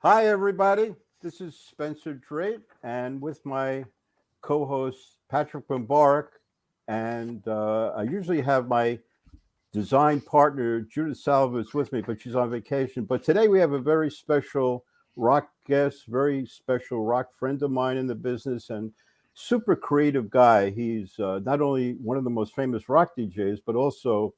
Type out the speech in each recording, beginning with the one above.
Hi, everybody. This is Spencer Drate, and with my co-host Patrick Bamburak, and I usually have my design partner Judith Salvas with me, but she's on vacation. But today we have a very special rock guest, very special rock friend of mine in the business, and super creative guy. He's not only one of the most famous rock DJs, but also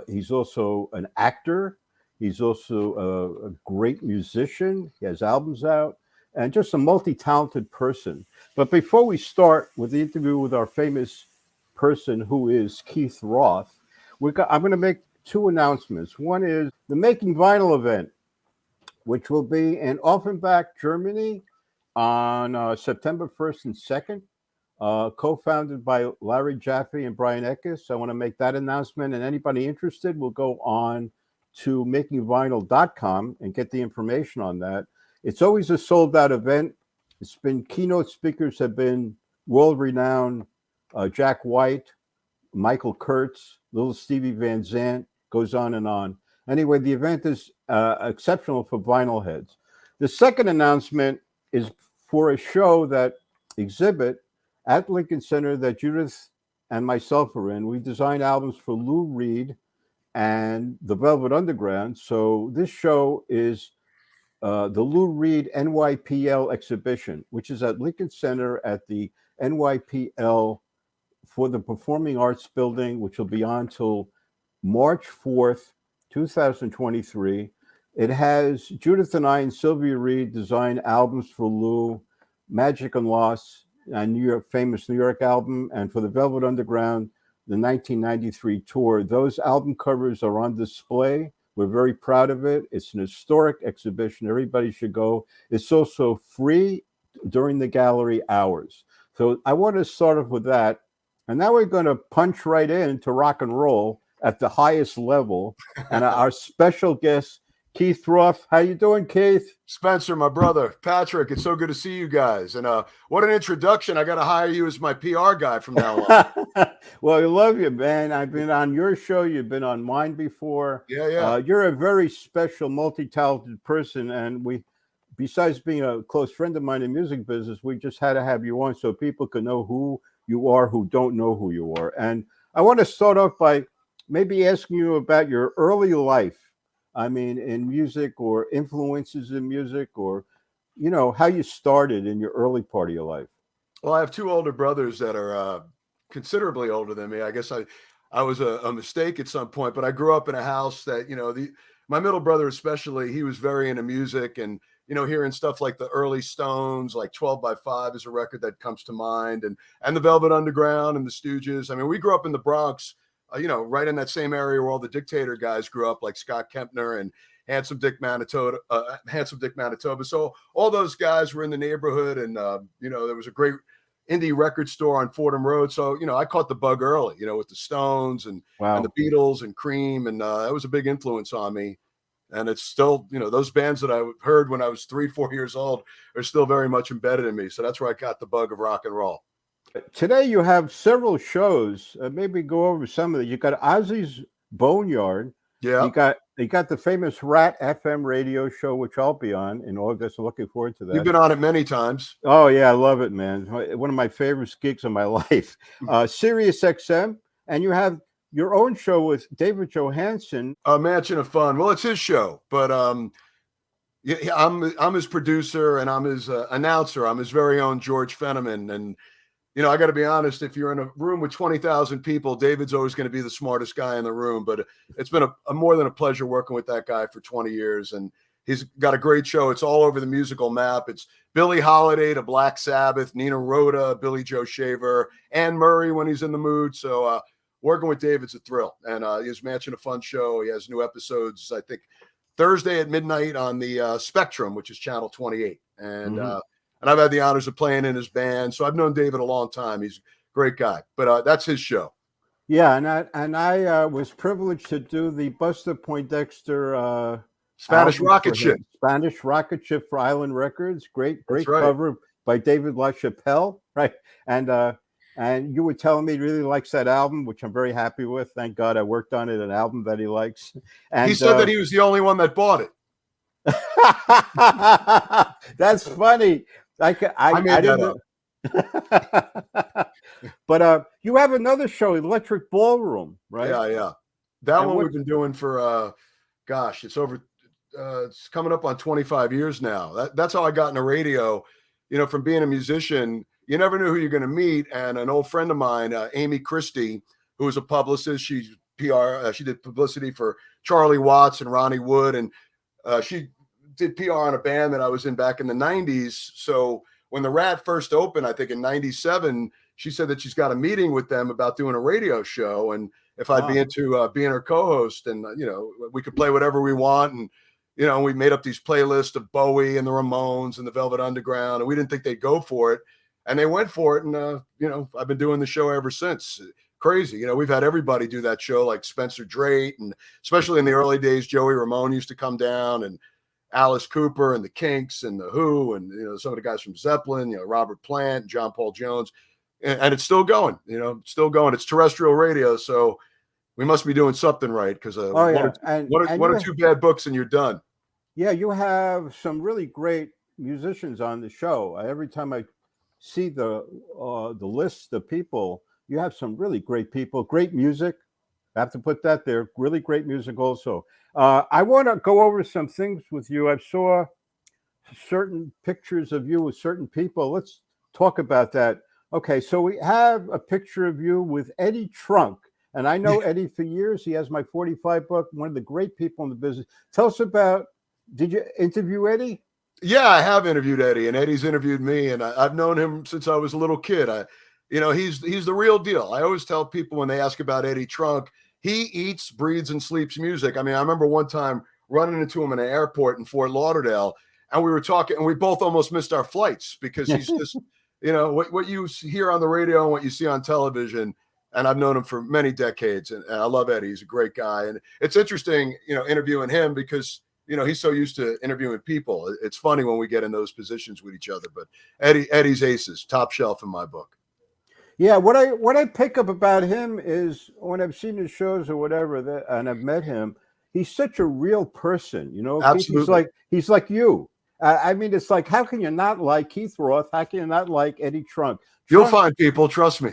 he's also an actor. He's also a great musician. He has albums out and just a multi-talented person. But before we start with the interview with our famous person who is Keith Roth, I'm going to make two announcements. One is the Making Vinyl event, which will be in Offenbach, Germany on September 1st and 2nd, co-founded by Larry Jaffe and Brian Eckes. I want to make that announcement, and anybody interested will go on to makingvinyl.com and get the information on that. It's always a sold-out event. It's been keynote speakers have been world-renowned Jack White, Michael Kurtz, Little Stevie Van Zandt, goes on and on. Anyway, the event is exceptional for vinyl heads. The second announcement is for a show that exhibit at Lincoln Center that Judith and myself are in. We designed albums for Lou Reed and the Velvet Underground. So this show is the Lou Reed NYPL exhibition, which is at Lincoln Center at the NYPL for the Performing Arts Building, which will be on till March 4th, 2023. It has Judith and I and Sylvia Reed design albums for Lou, Magic and Loss, a famous New York album, and for the Velvet Underground, the 1993 tour. Those album covers are on display. We're very proud of it. It's an historic exhibition. Everybody should go. It's also free during the gallery hours. So I want to start off with that. And now we're going to punch right into rock and roll at the highest level. And our special guest, Keith Roth. How you doing, Keith? Spencer, my brother. Patrick, it's so good to see you guys. And what an introduction. I got to hire you as my PR guy from now on. Well, I love you, man. I've been on your show. You've been on mine before. Yeah. You're a very special, multi-talented person. And besides being a close friend of mine in the music business, we just had to have you on so people can know who you are who don't know who you are. And I want to start off by maybe asking you about your early life. I mean, in music or influences in music or, how you started in your early part of your life. Well, I have two older brothers that are considerably older than me. I guess I was a mistake at some point, but I grew up in a house that, my middle brother especially, he was very into music and, hearing stuff like the early Stones, like 12 by 5 is a record that comes to mind, and the Velvet Underground and the Stooges. I mean, we grew up in the Bronx, right in that same area where all the Dictator guys grew up, like Scott Kempner and Handsome Dick Manitoba. So all those guys were in the neighborhood, and there was a great indie record store on Fordham Road. So I caught the bug early, with the Stones and the Beatles and Cream, and that was a big influence on me. And it's still, those bands that I heard when I was 3-4 years old are still very much embedded in me. So that's where I got the bug of rock and roll. Today you have several shows. Maybe go over some of them. You got Ozzy's Boneyard. Yeah. You got the famous Rat FM radio show, which I'll be on in August. I'm looking forward to that. You've been on it many times. Oh yeah, I love it, man. One of my favorite gigs of my life. Sirius XM, and you have your own show with David Johansen. Mansion of Fun. Well, it's his show, but I'm his producer and I'm his announcer. I'm his very own George Fenneman. And I got to be honest, if you're in a room with 20,000 people, David's always going to be the smartest guy in the room. But it's been a more than a pleasure working with that guy for 20 years. And he's got a great show. It's all over the musical map. It's Billie Holiday to Black Sabbath, Nina Rhoda, Billy Joe Shaver, Anne Murray when he's in the mood. So working with David's a thrill. And his Mansion of Fun show, he has new episodes, I think, Thursday at midnight on the Spectrum, which is channel 28. And I've had the honors of playing in his band. So I've known David a long time. He's a great guy. But that's his show. Yeah, and I was privileged to do the Buster Poindexter Spanish Rocket Ship. Spanish Rocket Ship for Island Records. Great Right. cover by David LaChapelle. Right. And you were telling me he really likes that album, which I'm very happy with. Thank God I worked on it, an album that he likes. And he said that he was the only one that bought it. That's funny. I I made that didn't. up. But you have another show, Electric Ballroom, right? Yeah, yeah. That And one we've what's been doing for gosh, it's coming up on 25 years now. That's how I got into radio. From being a musician, you never knew who you're going to meet. And an old friend of mine, Amy Christie, who was a publicist, she's PR, she did publicity for Charlie Watts and Ronnie Wood, and she did PR on a band that I was in back in the 90s. So when the Rat first opened, I think in 97, she said that she's got a meeting with them about doing a radio show. And if I'd be into being her co-host, and, we could play whatever we want. And, we made up these playlists of Bowie and the Ramones and the Velvet Underground, and we didn't think they'd go for it. And they went for it. And, I've been doing the show ever since. Crazy. We've had everybody do that show, like Spencer Drate, and especially in the early days, Joey Ramone used to come down, and Alice Cooper and the Kinks and the Who, and, some of the guys from Zeppelin, Robert Plant, John Paul Jones, and it's still going, still going. It's terrestrial radio. So we must be doing something right. Because oh yeah, one or two bad books and you're done. Yeah, you have some really great musicians on the show. Every time I see the list of people, you have some really great people, great music. I have to put that there. Really great music also. I want to go over some things with you. I saw certain pictures of you with certain people. Let's talk about that. Okay, so we have a picture of you with Eddie Trunk. And I know Eddie for years. He has my 45 book, one of the great people in the business. Tell us about, did you interview Eddie? Yeah, I have interviewed Eddie, and Eddie's interviewed me, and I've known him since I was a little kid. He's the real deal. I always tell people when they ask about Eddie Trunk, he eats, breathes, and sleeps music. I mean, I remember one time running into him in an airport in Fort Lauderdale, and we were talking, and we both almost missed our flights because he's just, what you hear on the radio and what you see on television. And I've known him for many decades, and I love Eddie. He's a great guy. And it's interesting, interviewing him because, he's so used to interviewing people. It's funny when we get in those positions with each other, but Eddie's aces, top shelf in my book. Yeah, what I pick up about him is when I've seen his shows or whatever, and I've met him, he's such a real person. Absolutely. He's like you. I mean, it's like, how can you not like Keith Roth? How can you not like Eddie Trunk? You'll find people, trust me.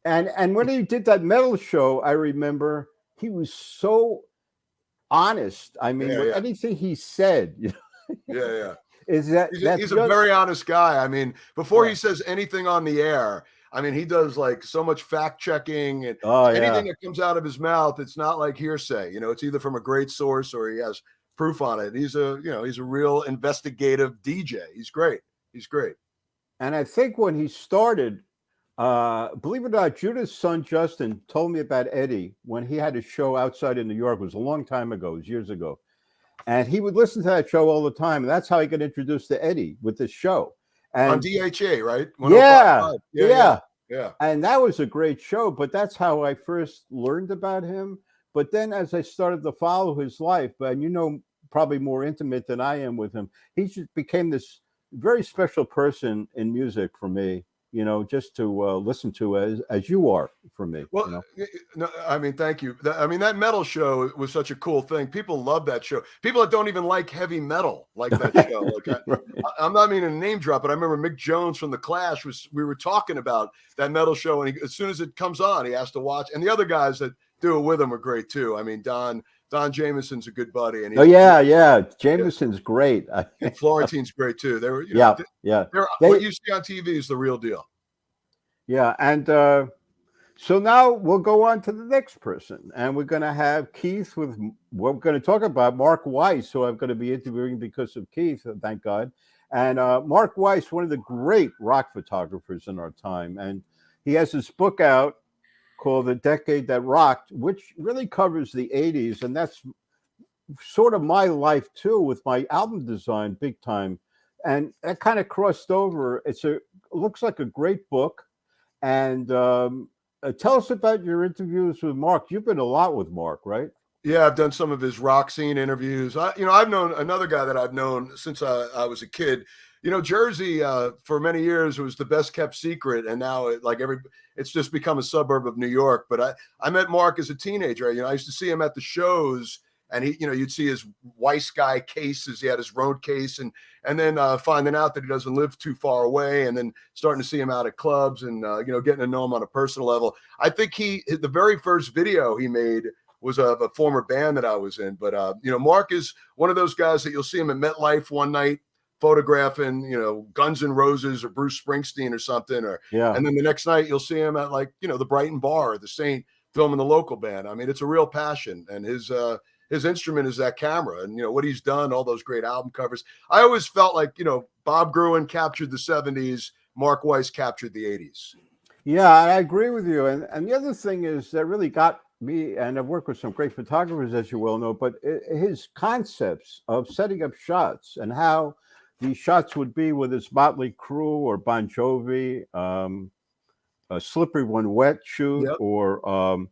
And when he did that metal show, I remember he was so honest. I mean, anything he said, yeah. Is that he's a very honest guy. I mean, before he says anything on the air, I mean, he does like so much fact checking, and anything that comes out of his mouth, it's not like hearsay. It's either from a great source or he has proof on it. He's a real investigative DJ. He's great. And I think when he started, believe it or not, Judah's son Justin told me about Eddie when he had a show outside in New York. It was a long time ago, it was years ago. And he would listen to that show all the time. And that's how he got introduced to Eddie with this show. And on DHA, right? Yeah. And that was a great show. But that's how I first learned about him. But then as I started to follow his life, and probably more intimate than I am with him, he just became this very special person in music for me. Just to listen to as you are for me. Well, no, I mean, thank you. That metal show was such a cool thing. People love that show. People that don't even like heavy metal like that show. Like I'm not meaning to name drop, but I remember Mick Jones from The Clash we were talking about that metal show, and as soon as it comes on, he has to watch. And the other guys that do it with him are great too. I mean, Don Jameson's a good buddy, and Jameson's great. And Florentine's great too. They were, what you see on TV is the real deal. Yeah, and so now we'll go on to the next person, and we're going to have Keith we're going to talk about Mark Weiss, who I'm going to be interviewing because of Keith, thank God. And Mark Weiss, one of the great rock photographers in our time, and he has this book out called The Decade That Rocked, which really covers the 80s, and that's sort of my life too, with my album design big time. And that kind of crossed over. It looks like a great book. And tell us about your interviews with Mark. You've been a lot with Mark, right? Yeah, I've done some of his rock scene interviews. I've known another guy that I've known since I was a kid. Jersey for many years was the best kept secret, and now it's just become a suburb of New York. But I met Mark as a teenager. I used to see him at the shows, and he, you'd see his Weiss guy cases. He had his road case, and then finding out that he doesn't live too far away, and then starting to see him out at clubs, and getting to know him on a personal level. I think the very first video he made was of a former band that I was in. But Mark is one of those guys that you'll see him at MetLife one night photographing, Guns N' Roses or Bruce Springsteen or something, and then the next night you'll see him at the Brighton Bar or the Saint filming the local band. I mean, it's a real passion, and his instrument is that camera, and what he's done, all those great album covers. I always felt like Bob Gruen captured the 70s, Mark Weiss captured the 80s. Yeah, I agree with you. And the other thing is that really got me, and I've worked with some great photographers, as you well know, but his concepts of setting up shots and how these shots would be with his Motley Crue or Bon Jovi, a Slippery When Wet shoot, Yep. or,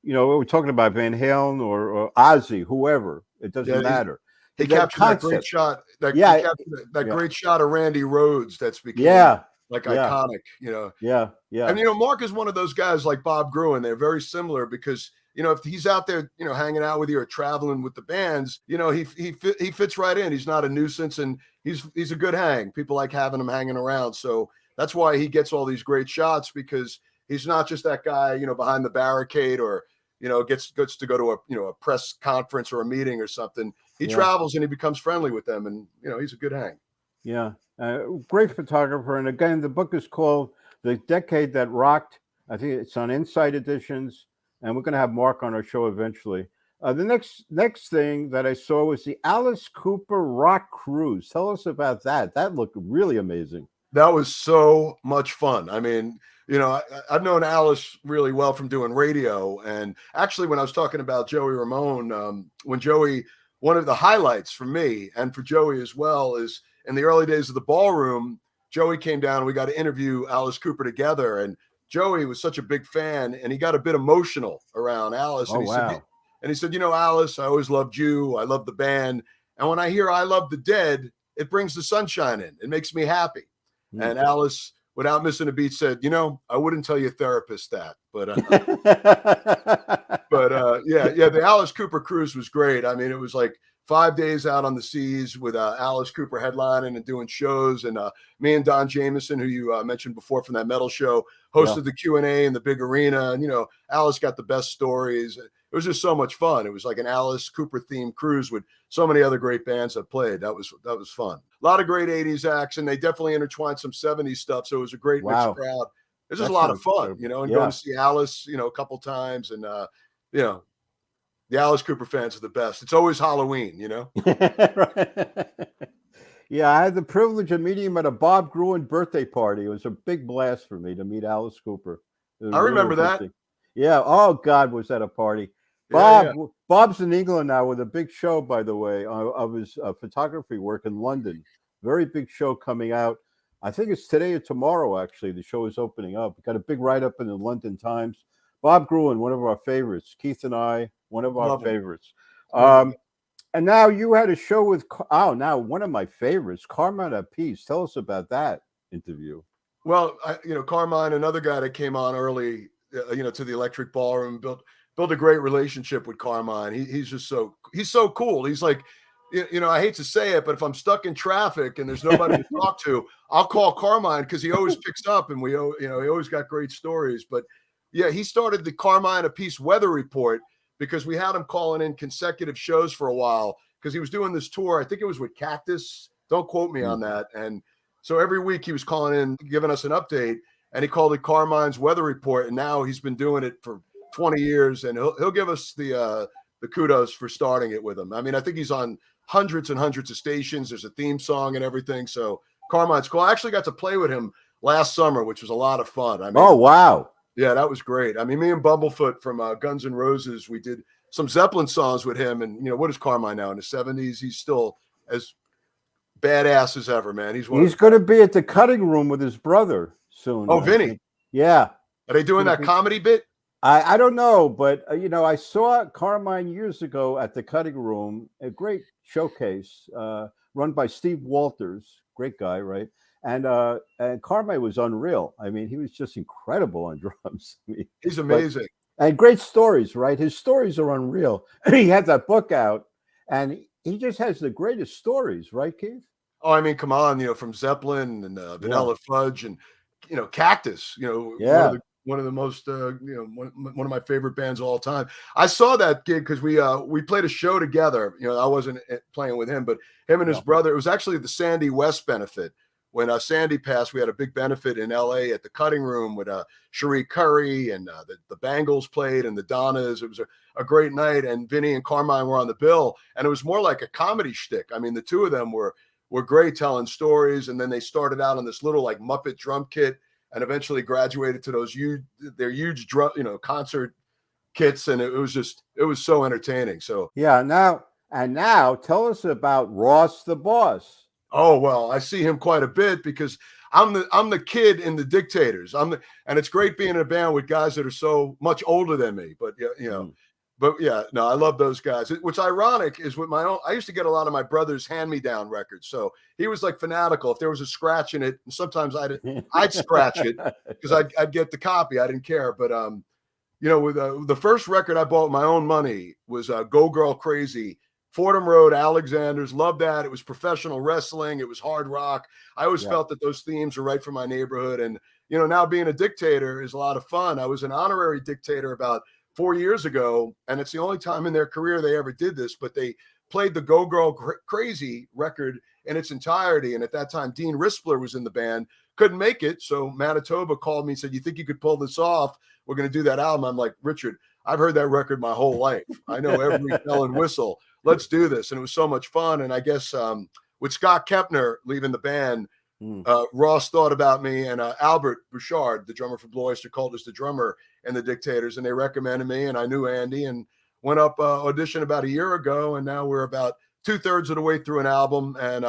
we're talking about Van Halen or Ozzy, whoever. It doesn't matter. He captured that great shot. That great shot of Randy Rhoads that's became iconic, Yeah. And Mark is one of those guys like Bob Gruen. They're very similar because if he's out there, hanging out with you or traveling with the bands, he fits right in. He's not a nuisance, and he's a good hang. People like having him hanging around. So that's why he gets all these great shots, because he's not just that guy, behind the barricade, or gets to go to a press conference or a meeting or something. He travels and he becomes friendly with them, and he's a good hang. Yeah. Great photographer. And again, the book is called The Decade That Rocked. I think it's on Insight Editions, and we're going to have Mark on our show eventually. The next thing that I saw was the Alice Cooper Rock Cruise. Tell us about that. That looked really amazing. That was so much fun. I mean, I've known Alice really well from doing radio. And actually, when I was talking about Joey Ramone, when Joey, one of the highlights for me and for Joey as well is in the early days of the Ballroom, Joey came down and we got to interview Alice Cooper together. And Joey was such a big fan, and he got a bit emotional around Alice. Oh, wow. And he said, Alice, I always loved you. I love the band. And when I hear I Love the Dead, it brings the sunshine in. It makes me happy. And Alice, without missing a beat, said, I wouldn't tell your therapist that. But the Alice Cooper cruise was great. I mean, it was like 5 days out on the seas with Alice Cooper headlining and doing shows. And me and Don Jameson, who you mentioned before from that metal show, hosted the Q&A in the big arena. And, Alice got the best stories. It was just so much fun. It was like an Alice Cooper themed cruise with so many other great bands that played. That was fun. A lot of great 80s acts, and they definitely intertwined some 70s stuff. So it was a great mixed crowd. It was just a lot of fun, and going to see Alice, a couple times. And, the Alice Cooper fans are the best. It's always Halloween, Yeah, I had the privilege of meeting him at a Bob Gruen birthday party. It was a big blast for me to meet Alice Cooper. I remember that. Yeah. Oh God, was that a party? Bob's in England now with a big show, by the way, of his photography work in London. Very big show coming out. I think it's today or tomorrow. Actually, the show is opening up. Got a big write-up in the London Times. Bob Gruen, one of our favorites. Keith and I, one of our favorites. And now you had a show with, now one of my favorites, Carmine Appice. Tell us about that interview. Well, Carmine, another guy that came on early, to the Electric Ballroom, built a great relationship with Carmine. He's so cool. He's like, I hate to say it, but if I'm stuck in traffic and there's nobody to talk to, I'll call Carmine because he always picks up, and he always got great stories. But yeah, he started the Carmine Appice weather report because we had him calling in consecutive shows for a while because he was doing this tour. I think it was with Cactus. Don't quote me on that. And so every week he was calling in, giving us an update, and he called it Carmine's weather report. And now he's been doing it for 20 years, and he'll give us the kudos for starting it with him. I mean, I think he's on hundreds and hundreds of stations. There's a theme song and everything. So Carmine's cool. I actually got to play with him last summer, which was a lot of fun. I mean, oh, wow. Yeah, that was great. I mean, me and Bumblefoot from Guns N' Roses, we did some Zeppelin songs with him. And, what is Carmine now in the 70s? He's still as badass as ever, man. He's going to be at the Cutting Room with his brother soon. Oh, Vinny. Yeah. Are they doing that comedy bit? I don't know, but, I saw Carmine years ago at the Cutting Room, a great showcase run by Steve Walters. Great guy, right? And Carmine was unreal. I mean, he was just incredible on drums. He's amazing. And great stories, right? His stories are unreal. He had that book out, and he just has the greatest stories, right, Keith? Oh, I mean, come on, from Zeppelin and Yeah, Vanilla Fudge and Cactus. yeah, One of the most one of my favorite bands of all time. I saw that gig because we played a show together. I wasn't playing with him, but him and his yeah, brother. It was actually the Sandy West benefit. When Sandy passed, we had a big benefit in L.A. at the Cutting Room with Cherie Curry and the Bangles played and the Donnas. It was a great night, and Vinny and Carmine were on the bill, and it was more like a comedy shtick. I mean, the two of them were great telling stories, and then they started out on this little like Muppet drum kit, and eventually graduated to their huge drum concert kits, and it was so entertaining. So yeah. Now, tell us about Ross the Boss. oh well, I see him quite a bit because I'm the kid in the Dictators. And it's great being in a band with guys that are so much older than me. But Mm. but yeah, no, I love those guys. What's ironic is with my own, I used to get a lot of my brother's hand-me-down records. So he was like fanatical. If there was a scratch in it, and sometimes I'd scratch it because I'd get the copy. I didn't care. But with the first record I bought with my own money was Go Girl Crazy, Fordham Road, Alexander's. Loved that. It was professional wrestling. It was hard rock. I always Yeah. felt that those themes were right for my neighborhood. And now being a dictator is a lot of fun. I was an honorary dictator about 4 years ago, and it's the only time in their career they ever did this, but they played the Go Girl Crazy record in its entirety. And at that time, Dean Rispler was in the band, couldn't make it. So Manitoba called me and said, "You think you could pull this off? We're going to do that album." I'm like, "Richard, I've heard that record my whole life. I know every bell and whistle. Let's do this." And it was so much fun. And I guess with Scott Kepner leaving the band, Mm. Ross thought about me, and Albert Bouchard, the drummer for Blue Oyster Cult, is the drummer in the Dictators, and they recommended me, and I knew Andy, and went up audition about a year ago, and now we're about 2/3 of the way through an album, and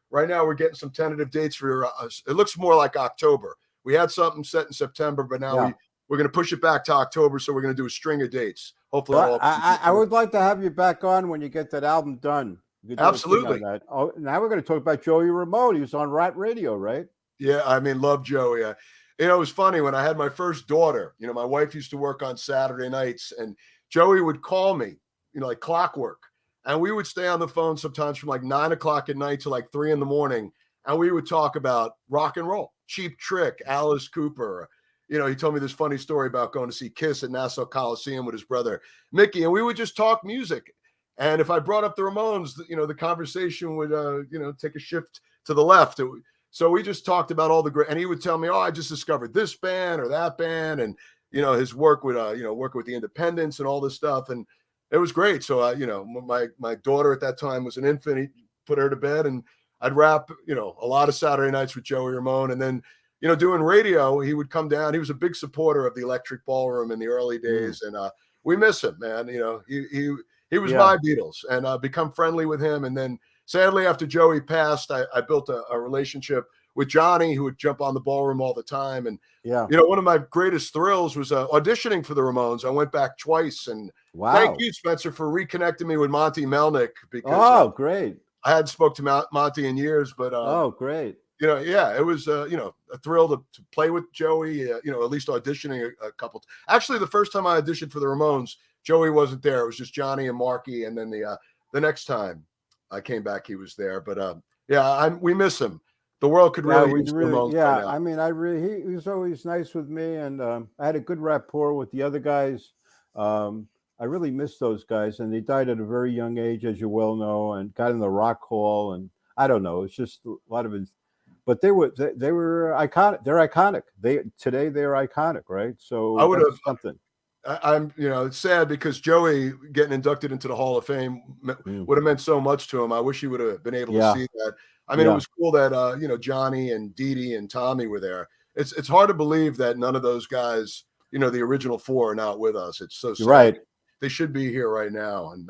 right now we're getting some tentative dates for it looks more like October. We had something set in September, but now Yeah. we're going to push it back to October, so we're going to do a string of dates. Hopefully that Well, all I would like to have you back on when you get that album done. You could do a thing on absolutely. that. Oh, now we're going to talk about Joey Ramone. He was on Rat Radio, right? Yeah, I mean, love Joey. It was funny when I had my first daughter. My wife used to work on Saturday nights, and Joey would call me, like clockwork, and we would stay on the phone sometimes from like 9 o'clock at night to like 3 in the morning, and we would talk about rock and roll, Cheap Trick, Alice Cooper. He told me this funny story about going to see Kiss at Nassau Coliseum with his brother Mickey, and we would just talk music. And if I brought up the Ramones, the conversation would, take a shift to the left. So we just talked about all the great, and he would tell me, "Oh, I just discovered this band or that band," and his work with working with the Independents and all this stuff, and it was great. So my daughter at that time was an infant. He put her to bed, and I'd wrap a lot of Saturday nights with Joey Ramone, and then doing radio, he would come down. He was a big supporter of the Electric Ballroom in the early Mm. days, and we miss him, man. He was Yeah. my Beatles, and become friendly with him, and then. Sadly, after Joey passed, I built a relationship with Johnny, who would jump on the ballroom all the time. And, Yeah. one of my greatest thrills was auditioning for the Ramones. I went back twice. And thank Wow. you, Spencer, for reconnecting me with Monty Melnick, because Oh, great. I hadn't spoke to Monty in years. But, Oh, great. yeah, it was, a thrill to play with Joey, at least auditioning a couple. Actually, the first time I auditioned for the Ramones, Joey wasn't there. It was just Johnny and Marky. And then the next time I came back, he was there. But yeah, we miss him. The world could Yeah, really we use the really, Ramones right yeah. now. I mean, he was always nice with me, and I had a good rapport with the other guys. I really miss those guys, and they died at a very young age, as you well know, and got in the Rock Hall, and I don't know, it's just a lot of it. But they were iconic. They're iconic. Today they're iconic, right? I So would that's have. something. I'm, it's sad because Joey getting inducted into the Hall of Fame Mm. would have meant so much to him. I wish he would have been able to Yeah, see that. I mean, it yeah, was cool that Johnny and Dee Dee and Tommy were there. It's hard to believe that none of those guys, the original four, are not with us. It's so you're sad. right. They should be here right now, and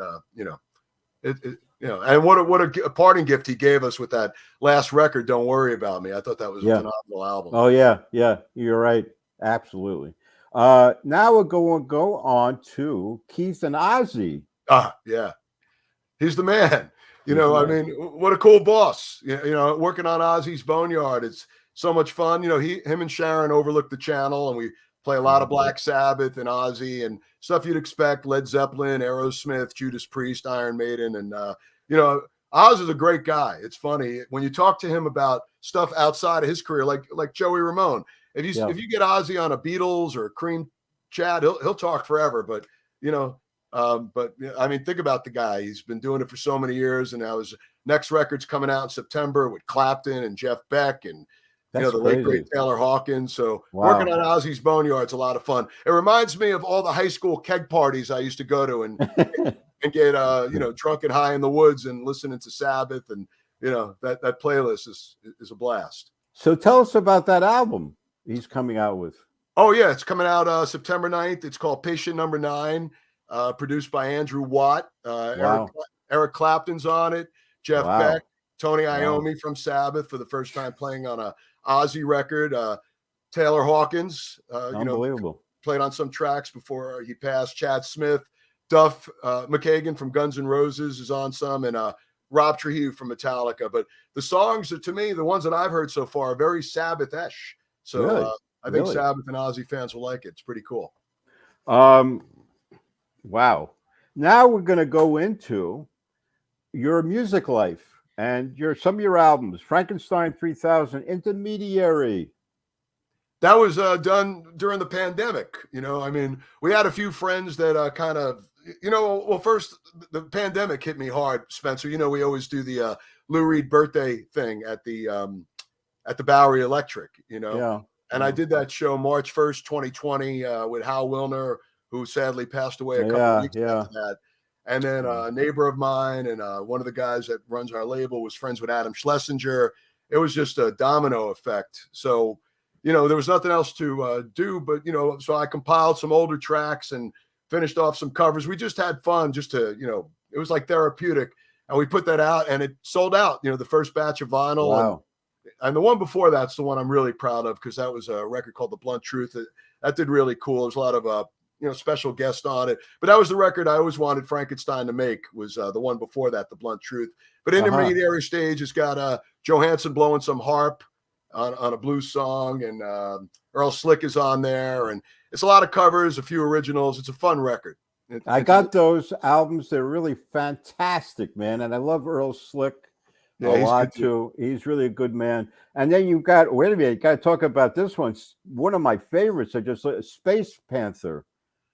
and what a parting gift he gave us with that last record. Don't Worry About Me. I thought that was a Yeah. phenomenal album. Oh yeah, yeah. You're right. Absolutely. Now we're going to go on to Keith and Ozzy. Yeah. He's the man. He's the I man. mean, what a cool boss. Working on Ozzy's Boneyard. It's so much fun. Him and Sharon overlooked the channel, and we play a lot of Black Sabbath and Ozzy and stuff you'd expect, Led Zeppelin, Aerosmith, Judas Priest, Iron Maiden. And, Oz is a great guy. It's funny when you talk to him about stuff outside of his career, like Joey Ramone. If you get Ozzy on a Beatles or a Cream chat, he'll talk forever. But I mean, think about the guy. He's been doing it for so many years, and now his next record's coming out in September with Clapton and Jeff Beck and the late great Taylor Hawkins. So working on Ozzy's Boneyard's a lot of fun. It reminds me of all the high school keg parties I used to go to and get drunk and high in the woods and listening to Sabbath, and that playlist is a blast. So tell us about that album he's coming out with. Oh yeah, it's coming out September 9th. It's called Patient Number 9, produced by Andrew Watt. Eric Clapton's on it, Jeff Beck, Tony Iommi from Sabbath for the first time playing on a Ozzy record. Taylor Hawkins, unbelievable, played on some tracks before he passed. Chad Smith, Duff McKagan from Guns N' Roses is on some, and Rob Trujillo from Metallica. But the songs are, to me, the ones that I've heard so far, are very Sabbath-esque. So really? I think Sabbath and Ozzy fans will like it. It's pretty cool. Wow. Now we're going to go into your music life and some of your albums. Frankenstein 3000, Intermediary. That was done during the pandemic. I mean, we had a few friends that kind of, well, first, the pandemic hit me hard, Spencer. We always do the Lou Reed birthday thing at the Bowery Electric, Yeah. And I did that show March 1st, 2020 with Hal Wilner, who sadly passed away a couple of weeks after that. And then a neighbor of mine and one of the guys that runs our label was friends with Adam Schlesinger. It was just a domino effect. So, there was nothing else to do, but, so I compiled some older tracks and finished off some covers. We just had fun just to, it was like therapeutic. And we put that out and it sold out, the first batch of vinyl. Wow. And the one before that's the one I'm really proud of, because that was a record called The Blunt Truth. That did really cool. There's a lot of, special guests on it. But that was the record I always wanted Frankenstein to make, was the one before that, The Blunt Truth. But Intermediary Stage has got Johansen blowing some harp on a blues song, and Earl Slick is on there. And it's a lot of covers, a few originals. It's a fun record. I got those albums. They're really fantastic, man. And I love Earl Slick. A lot too. He's really a good man. And then you got, wait a minute, you got to talk about this one. One of my favorites. Space Panther.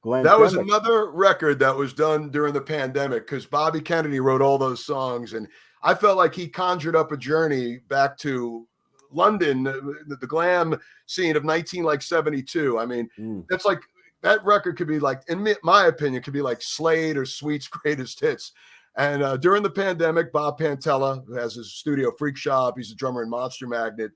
That was another record that was done during the pandemic, because Bobby Kennedy wrote all those songs, and I felt like he conjured up a journey back to London, the glam scene of 1972. I mean, that's like, that record could be like, in my opinion, could be like Slade or Sweet's greatest hits. And during the pandemic, Bob Pantella, who has his studio Freak Shop, he's a drummer in Monster Magnet,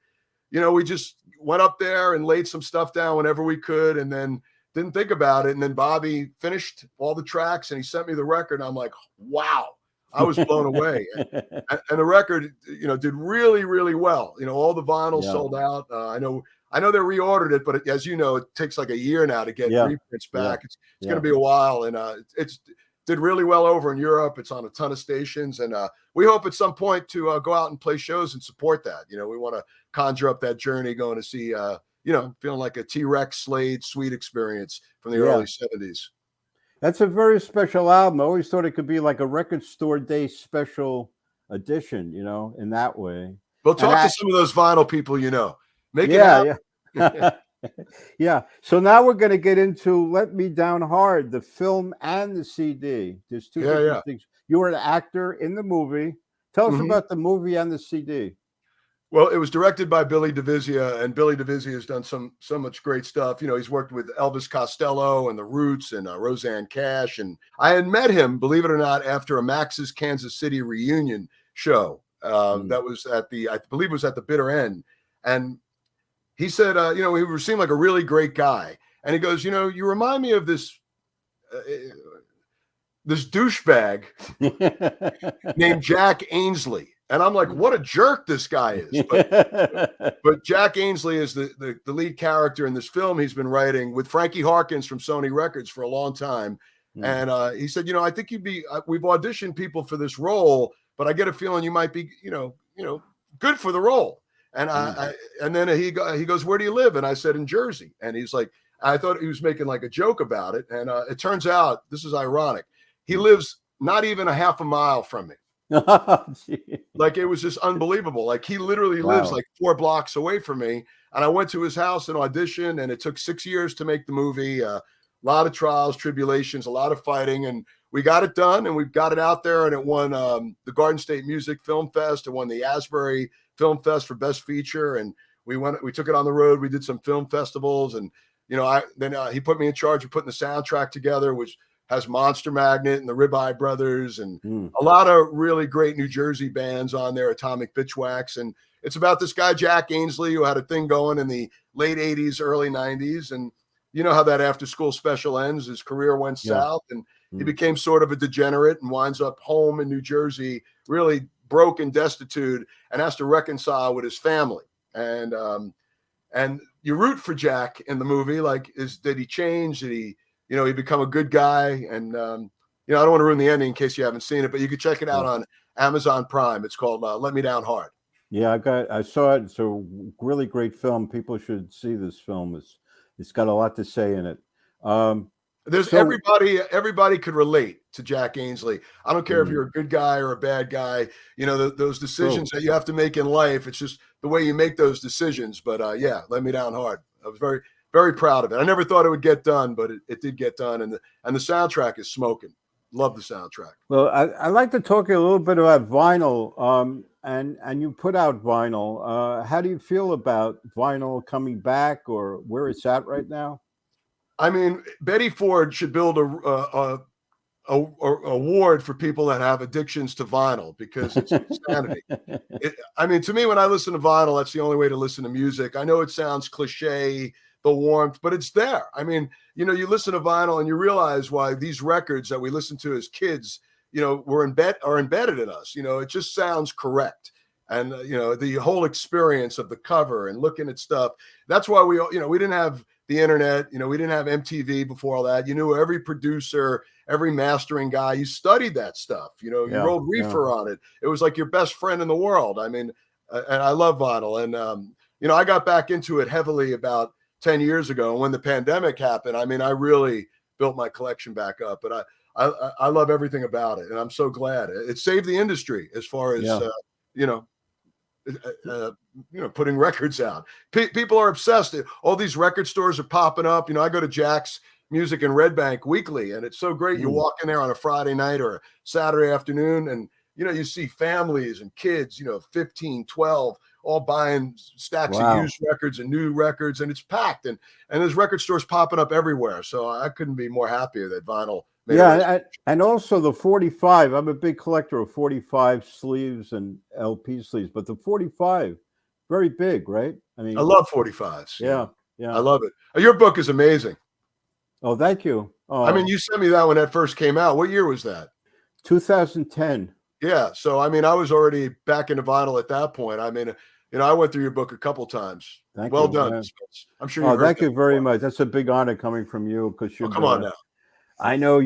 we just went up there and laid some stuff down whenever we could, and then didn't think about it. And then Bobby finished all the tracks and he sent me the record. And I'm like, wow, I was blown away. And the record, did really, really well. All the vinyl sold out. I know they reordered it, but as you know, it takes like a year now to get reprints back. It's going to be a while. And it's did really well over in Europe. It's on a ton of stations. And we hope at some point to go out and play shows and support that. We want to conjure up that journey, going to see, feeling like a T-Rex, Slade, Sweet experience from the early 70s. That's a very special album. I always thought it could be like a record store day special edition, in that way. Well, talk to some of those vinyl people, Make it happen. Yeah. So now we're going to get into Let Me Down Hard, the film and the CD. There's two different things. You were an actor in the movie. Tell us about the movie and the CD. Well, it was directed by Billy DeVizia, and Billy DeVizia has done so much great stuff. He's worked with Elvis Costello and the Roots and Roseanne Cash. And I had met him, believe it or not, after a Max's Kansas City reunion show that was I believe it was at the bitter end. And he said, he seemed like a really great guy. And he goes, you remind me of this douchebag named Jack Ainsley. And I'm like, what a jerk this guy is. But Jack Ainsley is the lead character in this film he's been writing with Frankie Harkins from Sony Records for a long time. And he said, I think we've auditioned people for this role, but I get a feeling you might be, good for the role. And and then he goes, where do you live? And I said, in Jersey. And he's like, I thought he was making like a joke about it. And it turns out, this is ironic, he lives not even a half a mile from me. Gee. Like, it was just unbelievable. Like, he literally lives Wow. like 4 blocks away from me. And I went to his house and auditioned, and it took 6 years to make the movie. A lot of trials, tribulations, a lot of fighting, and we got it done, and we got it out there, and it won the Garden State Music Film Fest. It won the Asbury Film Fest for Best Feature, and we took it on the road. We did some film festivals, and he put me in charge of putting the soundtrack together, which has Monster Magnet and the Ribeye Brothers and a lot of really great New Jersey bands on there, Atomic Bitchwax. And it's about this guy, Jack Ainsley, who had a thing going in the late 80s, early 90s. And you know how that after school special ends. His career went south, and he became sort of a degenerate and winds up home in New Jersey, really broke and destitute, and has to reconcile with his family. And you root for Jack in the movie. Like, did he change? Did he become a good guy? And I don't want to ruin the ending in case you haven't seen it, but you can check it out on Amazon Prime. It's called Let Me Down Hard. Yeah, I saw it. It's a really great film. People should see this film. It's got a lot to say in it. Everybody could relate to Jack Ainsley. I don't care if you're a good guy or a bad guy. Those decisions that you have to make in life. It's just the way you make those decisions. But Let Me Down Hard. I was very, very proud of it. I never thought it would get done, but it did get done. And the soundtrack is smoking. Love the soundtrack. Well, I'd like to talk a little bit about vinyl. And you put out vinyl. How do you feel about vinyl coming back, or where it's at right now? I mean, Betty Ford should build a award for people that have addictions to vinyl, because it's insanity. To me, when I listen to vinyl, that's the only way to listen to music. I know it sounds cliche, the warmth, but it's there. I mean, you listen to vinyl and you realize why these records that we listen to as kids, are embedded in us. It just sounds correct. And, the whole experience of the cover and looking at stuff. That's why we didn't have the internet, we didn't have MTV before all that. You knew every producer, every mastering guy. You studied that stuff. You rolled reefer on it. It was like your best friend in the world. I mean, and I love vinyl. And, I got back into it heavily about 10 years ago. And when the pandemic happened, I mean, I really built my collection back up. But I love everything about it. And I'm so glad. It saved the industry as far as, putting records out. People are obsessed. All these record stores are popping up. I go to Jack's Music in Red Bank weekly, and it's so great. You walk in there on a Friday night or a Saturday afternoon, and you see families and kids, 15, 12, all buying stacks of used records and new records, and it's packed. And there's record stores popping up everywhere. So I couldn't be more happier that vinyl. And also the 45. I'm a big collector of 45 sleeves and LP sleeves, but the 45, very big, right? I mean, I love 45s. Yeah. I love it. Your book is amazing. Oh, thank you. I mean, you sent me that when that first came out. What year was that? 2010. Yeah. So, I mean, I was already back into vinyl at that point. I mean, I went through your book a couple times. Well done. Yeah. I'm sure. Thank you very much. That's a big honor coming from you, because you're. Come on now. I know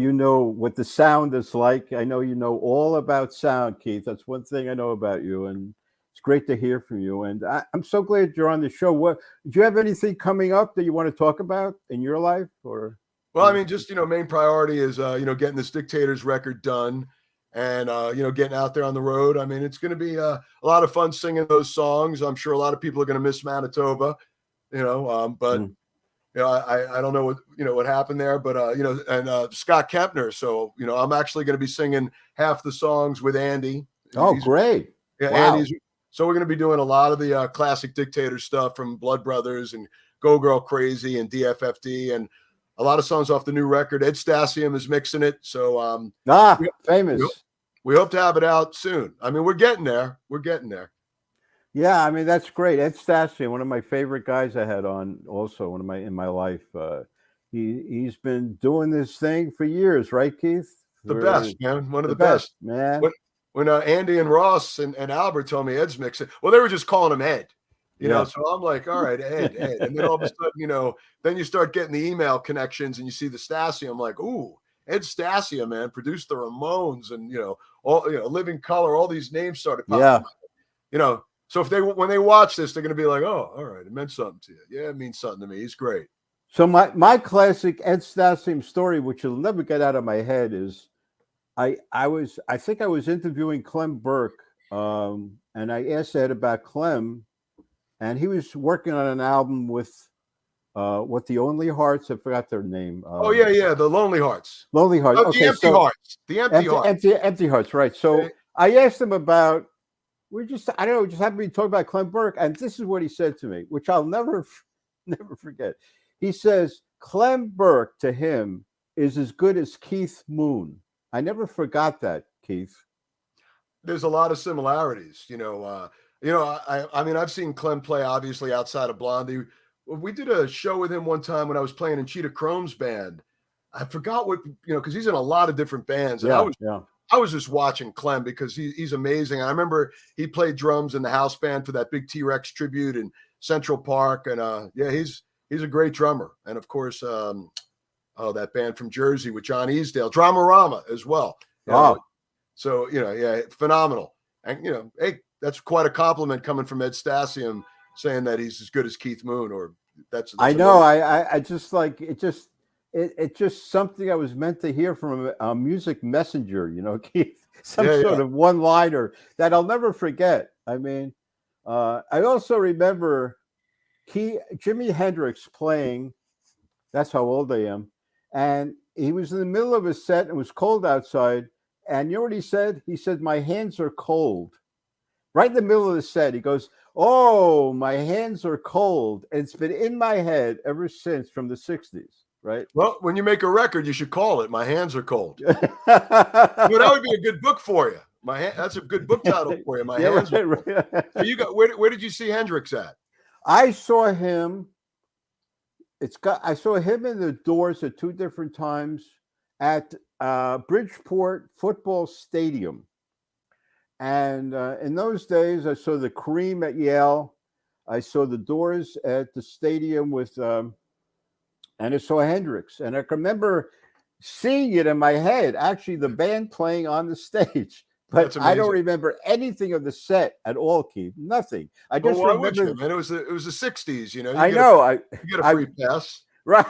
what the sound is like. I know all about sound, Keith. That's one thing I know about you, and it's great to hear from you. And I'm so glad you're on the show. Do you have anything coming up that you want to talk about in your life? Or well, I mean, just main priority is getting this Dictators record done, and getting out there on the road. I mean, it's going to be a lot of fun singing those songs. I'm sure a lot of people are going to miss Manitoba, but. I don't know what happened there, but and Scott Kempner. So I'm actually going to be singing half the songs with Andy. Oh, great! Yeah, wow. Andy's. So we're going to be doing a lot of the classic Dictator stuff from Blood Brothers and Go Girl Crazy and DFFD, and a lot of songs off the new record. Ed Stasium is mixing it. So famous. We hope to have it out soon. I mean, we're getting there. We're getting there. Yeah, I mean, that's great. Ed Stasium, one of my favorite guys I had on, also in my life. He's been doing this thing for years, right, Keith? The best, man. One of the best, man. When Andy and Ross and Albert told me Ed's mixing, well, they were just calling him Ed, so I'm like, all right, Ed. And then all of a sudden, then you start getting the email connections and you see the Stasium. I'm like, ooh, Ed Stasium, man, produced the Ramones and, Living Color, all these names started popping up. So when they watch this, they're going to be like, oh, all right, it meant something to you. Yeah, it means something to me. He's great. So my classic Ed Stasium story, which will never get out of my head, is I think I was interviewing Clem Burke, and I asked Ed about Clem, and he was working on an album with what the Only Hearts. I forgot their name. Oh yeah, the Lonely Hearts. Lonely Hearts. Oh, Okay, the Empty so Hearts. The Empty Hearts. Empty Hearts. Right. So Okay. I asked him about. I don't know, just happened to be talking about Clem Burke, and this is what he said to me, which I'll never forget. He says Clem Burke to him is as good as Keith Moon. I never forgot that, Keith. There's a lot of similarities, I mean, I've seen Clem play obviously outside of Blondie. We did a show with him one time when I was playing in Cheetah Chrome's band. I forgot what, because he's in a lot of different bands. And I was just watching Clem because he's amazing. I remember he played drums in the house band for that big T-Rex tribute in Central Park. And he's a great drummer. And of course, that band from Jersey with John Easdale, Dramarama as well. So, phenomenal. And, hey, that's quite a compliment coming from Ed Stasium saying that he's as good as Keith Moon, or that's I know. I just like it. It's just something I was meant to hear from a music messenger, Keith, sort of one-liner that I'll never forget. I mean, I also remember Jimi Hendrix playing. That's how old I am. And he was in the middle of a set and it was cold outside. And you know what he said? He said, "My hands are cold." Right in the middle of the set, he goes, "Oh, my hands are cold." And it's been in my head ever since, from the 60s, right? Well, when you make a record, you should call it "My Hands Are Cold." That would be a good book for you. That's a good book title for you. My hands are cold. So you got where did you see Hendrix at? I saw him. I saw him in the Doors at two different times at Bridgeport Football Stadium. And in those days, I saw the Cream at Yale. I saw the Doors at the stadium and I saw Hendrix. And I can remember seeing it in my head, actually the band playing on the stage. But I don't remember anything of the set at all, Keith. Nothing. I just remember. Man, it was the 60s, I know. You get a free pass. Right.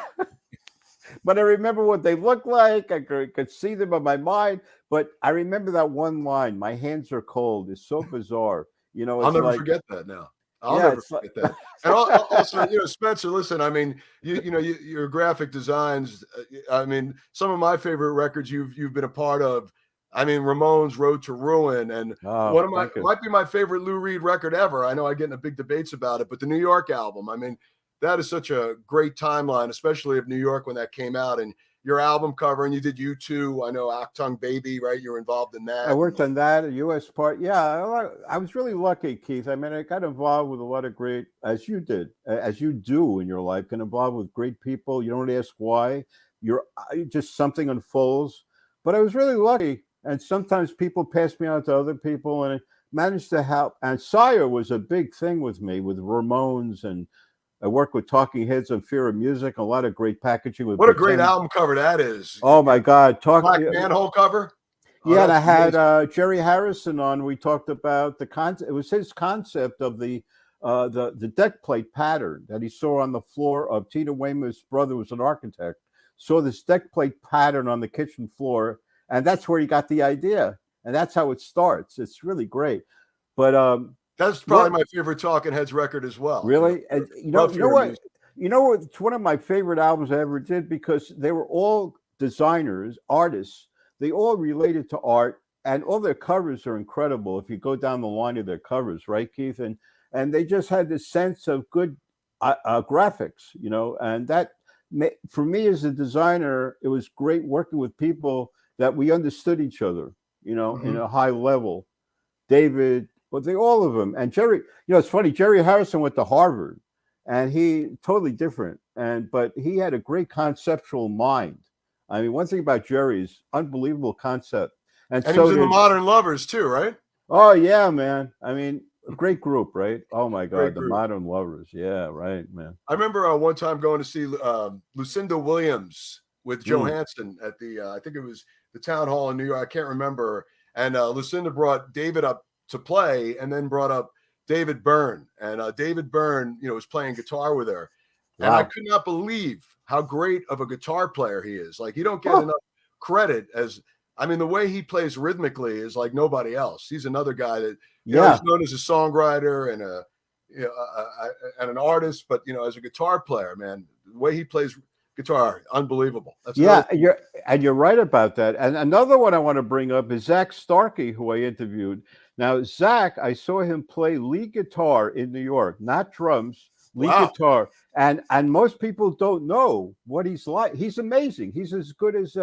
But I remember what they looked like. I could see them in my mind. But I remember that one line, "My hands are cold." It's so bizarre. I'll never forget that now. I'll never forget that. And also, Spencer, listen, I mean, your graphic designs, I mean, some of my favorite records you've been a part of. I mean, Ramones, Road to Ruin, and one of might be my favorite Lou Reed record ever. I know I get into big debates about it, but the New York album, I mean, that is such a great timeline, especially of New York when that came out. And your album cover, and you did U2. I know Achtung Baby, right? You're involved in that. I worked on that, a U.S. part. Yeah, I was really lucky, Keith. I mean, I got involved with a lot of great, as you do in your life, get involved with great people. You don't ask why. You're just something unfolds. But I was really lucky. And sometimes people pass me on to other people, and I managed to help. And Sire was a big thing with me, with Ramones, and I worked with Talking Heads on Fear of Music. A lot of great packaging. What a great album cover that is! Oh my God, Black Manhole cover. Yeah, and I had Jerry Harrison on. We talked about the concept. It was his concept of the deck plate pattern that he saw on the floor of Tina Weymouth's brother, was an architect. Saw this deck plate pattern on the kitchen floor. And that's where he got the idea. And that's how it starts. It's really great. But that's probably my favorite Talking Heads record as well. Really? And you know what? It's one of my favorite albums I ever did, because they were all designers, artists. They all related to art, and all their covers are incredible. If you go down the line of their covers, right, Keith? And they just had this sense of good graphics, and that, for me as a designer, it was great working with people that we understood each other, in a high level. David, all of them. And Jerry, it's funny, Jerry Harrison went to Harvard, and he totally different. But he had a great conceptual mind. I mean, one thing about Jerry's unbelievable concept. And he was in the Modern Lovers too, right? Oh yeah, man. I mean, a great group, right? Oh my God, the Modern Lovers. Yeah, right, man. I remember one time going to see Lucinda Williams with Johansen at the I think it was the Town Hall in New York. I can't remember. And Lucinda brought David up to play, and then brought up David Byrne. And David Byrne, was playing guitar with her. And I Wow. could not believe how great of a guitar player he is. Like, you don't get enough credit as, I mean, the way he plays rhythmically is like nobody else. He's another guy that, he's known as a songwriter and and an artist, but as a guitar player, man, the way he plays guitar, unbelievable. That's you're right about that. And another one I want to bring up is Zach Starkey, who I interviewed. Now, Zach, I saw him play lead guitar in New York, not drums, lead guitar. And most people don't know what he's like. He's amazing. He's as good as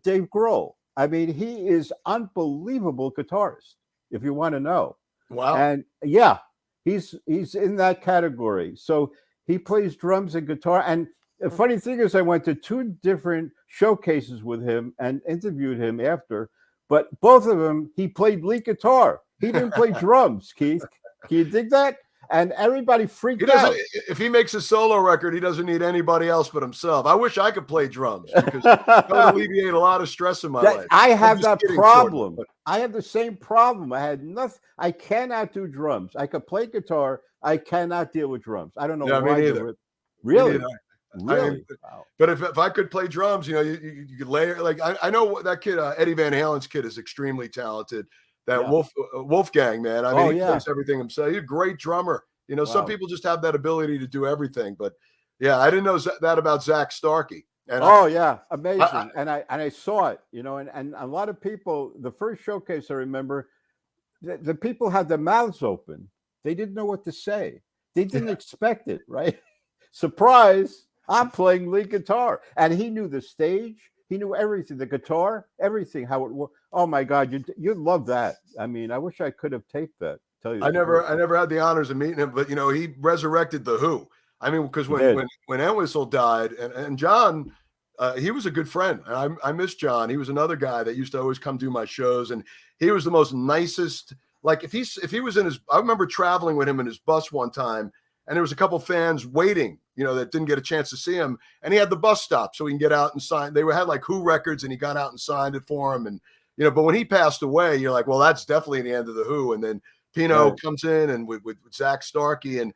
Dave Grohl. I mean, he is unbelievable guitarist, if you want to know. Wow. And he's in that category. So he plays drums and guitar. And the funny thing is, I went to 2 different showcases with him and interviewed him after, but both of them, he played lead guitar. He didn't play drums, Keith. Can you dig that? And everybody freaked out. If he makes a solo record, he doesn't need anybody else but himself. I wish I could play drums because that would alleviate a lot of stress in my life. I have that problem. I have the same problem. I had nothing. I cannot do drums. I could play guitar. I cannot deal with drums. I don't know why. Me neither. Really? Really? Wow. But if I could play drums, you could layer. Like I know that kid, Eddie Van Halen's kid, is extremely talented. That Wolfgang, man. I mean, he plays everything himself. He's a great drummer. Some people just have that ability to do everything. But I didn't know that about Zach Starkey. And amazing. And I saw it. And a lot of people. The first showcase I remember, the people had their mouths open. They didn't know what to say. They didn't expect it. Right? Surprise! I'm playing lead guitar, and he knew the stage. He knew everything, the guitar, everything, how it worked. Oh my God, you'd love that. I mean, I wish I could have taped that. Tell you, I never had the honors of meeting him, but he resurrected the Who. I mean, because when Entwistle died, and John, he was a good friend, and I miss John. He was another guy that used to always come do my shows, and he was the most nicest. Like if he was in his, I remember traveling with him in his bus one time, and there was a couple fans waiting, that didn't get a chance to see him. And he had the bus stop so he can get out and sign. They had like Who records, and he got out and signed it for him. And, but when he passed away, you're like, well, that's definitely the end of the Who. And then Pino comes in and with Zach Starkey, and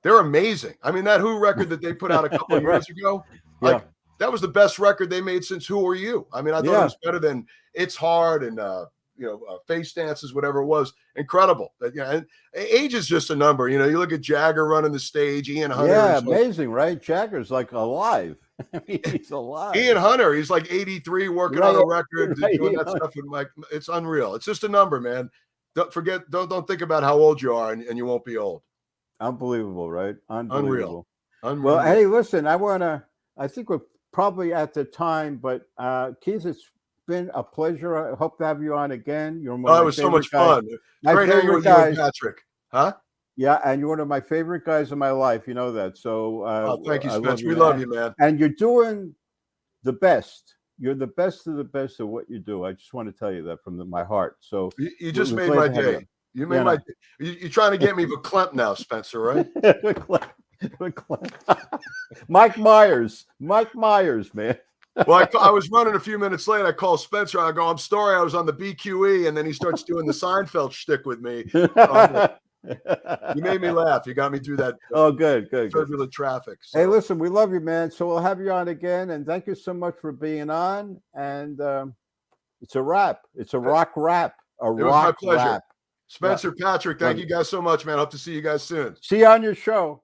they're amazing. I mean, that Who record that they put out a couple of years ago, that was the best record they made since Who Are You? I mean, I thought it was better than It's Hard and, Face Dances, whatever it was. Incredible. And age is just a number. You look at Jagger running the stage, Ian Hunter. Yeah, amazing, right? Jagger's like alive. I mean, he's alive. Ian Hunter, he's like 83 working on a record, doing that stuff. And like, it's unreal. It's just a number, man. Don't think about how old you are and you won't be old. Unbelievable, right? Unreal. Well, hey, listen, I think we're probably at the time, but Keith, it's been a pleasure. I hope to have you on again. You're one of it was so much fun. Great hanging with you and Patrick. Huh? Yeah, and you're one of my favorite guys in my life. You know that. So thank you, Spencer. We love you, man. And you're doing the best. You're the best of the best of what you do. I just want to tell you that from my heart. So you just made my day. You made my day. You're trying to get me verklempt now, Spencer, right? Mike Myers, man. Well, I was running a few minutes late. I called Spencer. I go, I'm sorry, I was on the BQE, and then he starts doing the Seinfeld shtick with me. You made me laugh. You got me through that. Good. Turbulent traffic. So. Hey, listen, we love you, man. So we'll have you on again, and thank you so much for being on. And it's a wrap. It's a rock wrap. It was my pleasure. Spencer, Patrick, thank you guys so much, man. Hope to see you guys soon. See you on your show.